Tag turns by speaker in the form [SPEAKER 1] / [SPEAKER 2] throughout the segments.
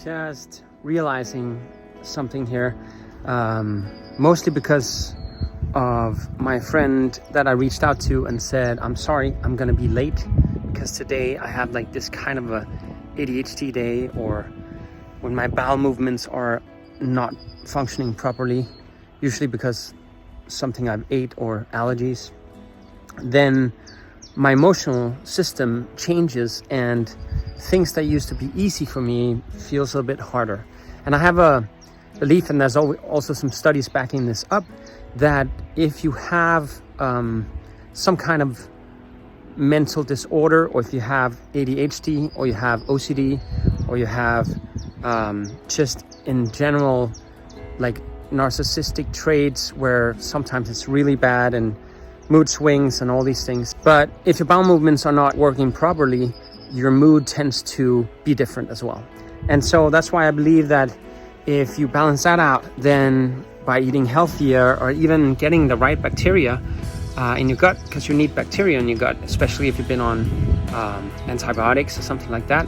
[SPEAKER 1] just realizing something here, mostly because of my friend that I reached out to and said, I'm sorry, I'm gonna be late because today I have like this kind of a ADHD day, or when my bowel movements are not functioning properly, usually because something I've ate or allergies, then my emotional system changes and things that used to be easy for me feels a little bit harder. And I have a belief, and there's also some studies backing this up, that if you have some kind of mental disorder, or if you have ADHD, or you have OCD, or you have just in general like narcissistic traits where sometimes it's really bad and mood swings and all these things, but if your bowel movements are not working properly, your mood tends to be different as well. And so that's why I believe that if you balance that out, then by eating healthier or even getting the right bacteria in your gut, because you need bacteria in your gut, especially if you've been on antibiotics or something like that,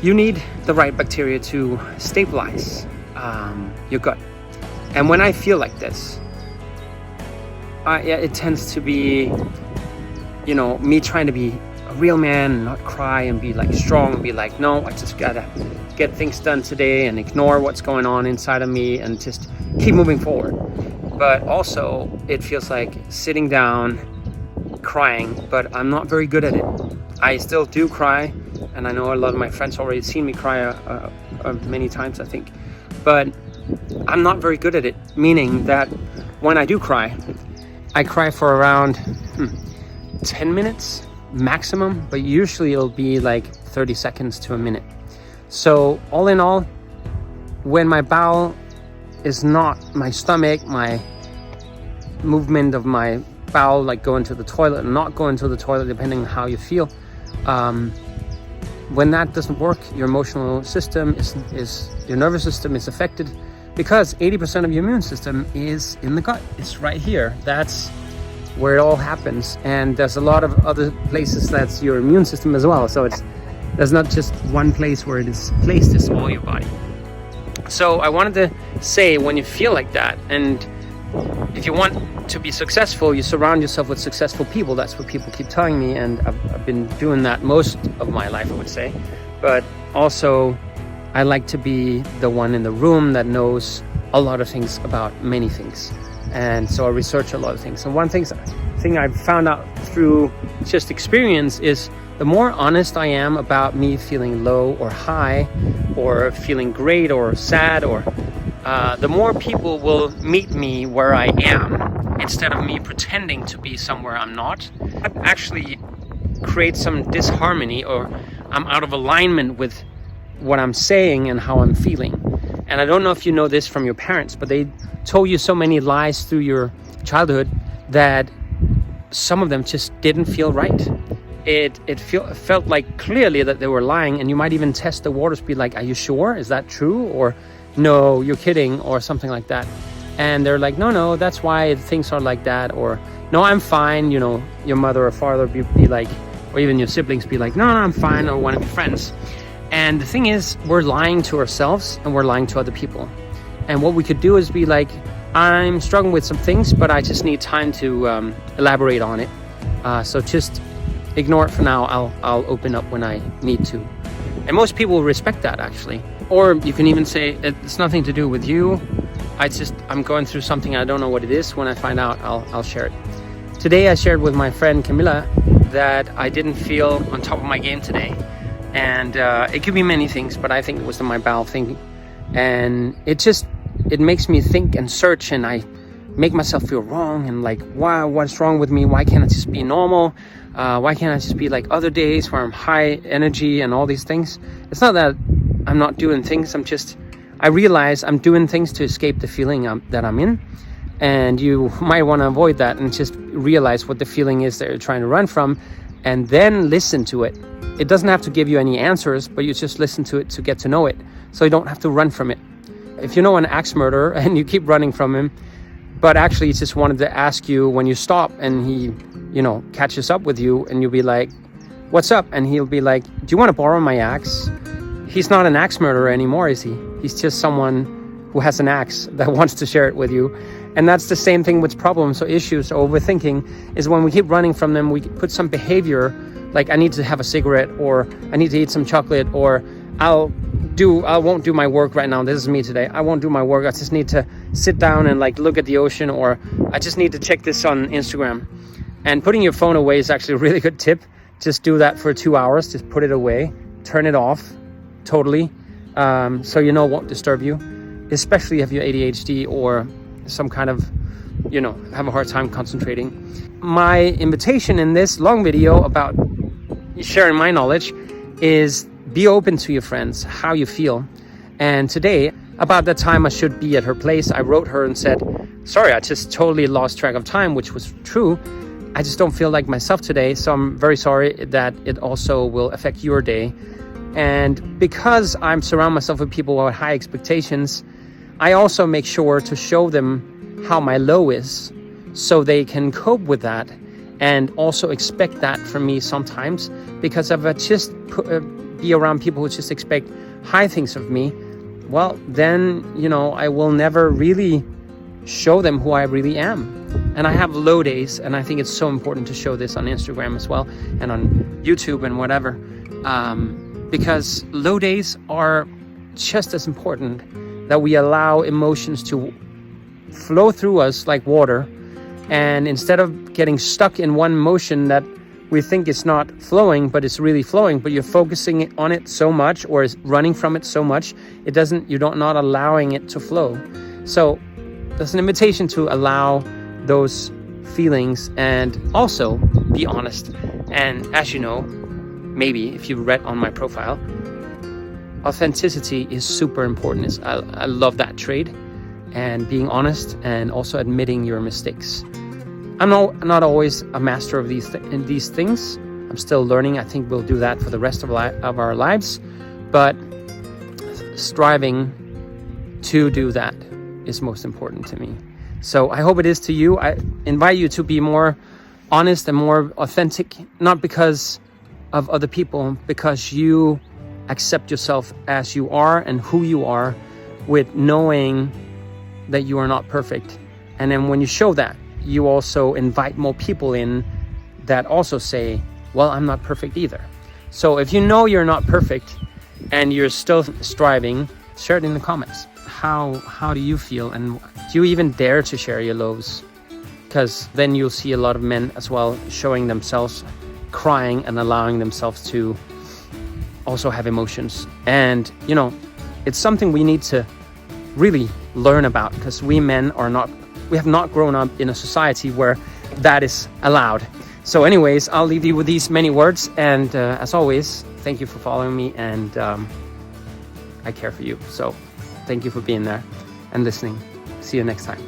[SPEAKER 1] you need the right bacteria to stabilize your gut. And when I feel like this, it tends to be, me trying to be a real man and not cry and be like strong and be like, no, I just gotta get things done today and ignore what's going on inside of me and just keep moving forward. But also it feels like sitting down, crying, but I'm not very good at it. I still do cry, and I know a lot of my friends already seen me cry many times, I think, but I'm not very good at it, meaning that when I do cry, I cry for around 10 minutes maximum, but usually it'll be like 30 seconds to a minute. So all in all, when my bowel is not, my stomach, my movement of my bowel, like going to the toilet and not going to the toilet, depending on how you feel, when that doesn't work, your emotional system is your nervous system is affected, because 80% of your immune system is in the gut. It's right here. That's where it all happens. And there's a lot of other places that's your immune system as well. So there's not just one place where it is placed, it's all your body. So I wanted to say, when you feel like that, and if you want to be successful, you surround yourself with successful people. That's what people keep telling me, and I've been doing that most of my life, I would say. But also, I like to be the one in the room that knows a lot of things about many things. And so I research a lot of things. And one thing I've found out through just experience is the more honest I am about me feeling low or high, or feeling great or sad, or the more people will meet me where I am, instead of me pretending to be somewhere I'm not. That actually creates some disharmony, or I'm out of alignment with what I'm saying and how I'm feeling. And I don't know if you know this from your parents, but they told you so many lies through your childhood that some of them just didn't feel right. It felt like clearly that they were lying, and you might even test the waters, be like, are you sure? Is that true? Or no, you're kidding, or something like that. And they're like, no, that's why things are like that, or no, I'm fine. Your mother or father be like, or even your siblings be like, no, I'm fine, or one of your friends. And the thing is, we're lying to ourselves and we're lying to other people. And what we could do is be like, I'm struggling with some things, but I just need time to elaborate on it. So just ignore it for now. I'll open up when I need to. And most people will respect that, actually. Or you can even say, it's nothing to do with you. I'm going through something, I don't know what it is. When I find out, I'll share it. Today I shared with my friend Camilla that I didn't feel on top of my game today. And it could be many things, but I think it was my bowel thing. And it makes me think and search, and I make myself feel wrong, and like, wow, what's wrong with me? Why can't I just be normal? Why can't I just be like other days where I'm high energy and all these things? It's not that I'm not doing things. I realize I'm doing things to escape the feeling that I'm in. And you might want to avoid that and just realize what the feeling is that you're trying to run from, and then listen to it. It doesn't have to give you any answers, but you just listen to it to get to know it, so you don't have to run from it. If you know an axe murderer and you keep running from him, but actually he just wanted to ask you when you stop, and he, catches up with you, and you'll be like, what's up? And he'll be like, do you want to borrow my axe? he's not an axe murderer anymore, is he? He's just someone who has an axe that wants to share it with you. And that's the same thing with problems or issues or overthinking, is when we keep running from them, we put some behavior, like I need to have a cigarette, or I need to eat some chocolate, or I won't do my work right now. This is me today. I won't do my work. I just need to sit down and like look at the ocean, or I just need to check this on Instagram. And putting your phone away is actually a really good tip. Just do that for 2 hours. Just put it away, turn it off totally, so you know it won't disturb you, especially if you're ADHD or some kind of, have a hard time concentrating. My invitation in this long video about sharing my knowledge is be open to your friends, how you feel. And today, about the time I should be at her place, I wrote her and said, sorry, I just totally lost track of time, which was true. I just don't feel like myself today, so I'm very sorry that it also will affect your day. And because I'm surround myself with people with high expectations, I also make sure to show them how my low is, so they can cope with that and also expect that from me sometimes. Because if I just be around people who just expect high things of me, well, then, I will never really show them who I really am. And I have low days, and I think it's so important to show this on Instagram as well, and on YouTube and whatever, because low days are just as important, that we allow emotions to flow through us like water. And instead of getting stuck in one emotion that we think is not flowing, but it's really flowing, but you're focusing on it so much, or is running from it so much, you're not allowing it to flow. So there's an invitation to allow those feelings and also be honest. And as you know, maybe if you read on my profile, authenticity is super important. I love that trait, and being honest and also admitting your mistakes. I'm not always a master of these things. I'm still learning. I think we'll do that for the rest of our lives, but striving to do that is most important to me. So I hope it is to you. I invite you to be more honest and more authentic, not because of other people, because you accept yourself as you are and who you are, with knowing that you are not perfect. And then when you show that, you also invite more people in that also say, well, I'm not perfect either. So if you know you're not perfect and you're still striving, share it in the comments. How do you feel, and do you even dare to share your lows? Because then you'll see a lot of men as well showing themselves crying and allowing themselves to also have emotions. And it's something we need to really learn about, because we men we have not grown up in a society where that is allowed. So anyways, I'll leave you with these many words, and as always, thank you for following me, and I care for you. So thank you for being there and listening. See you next time.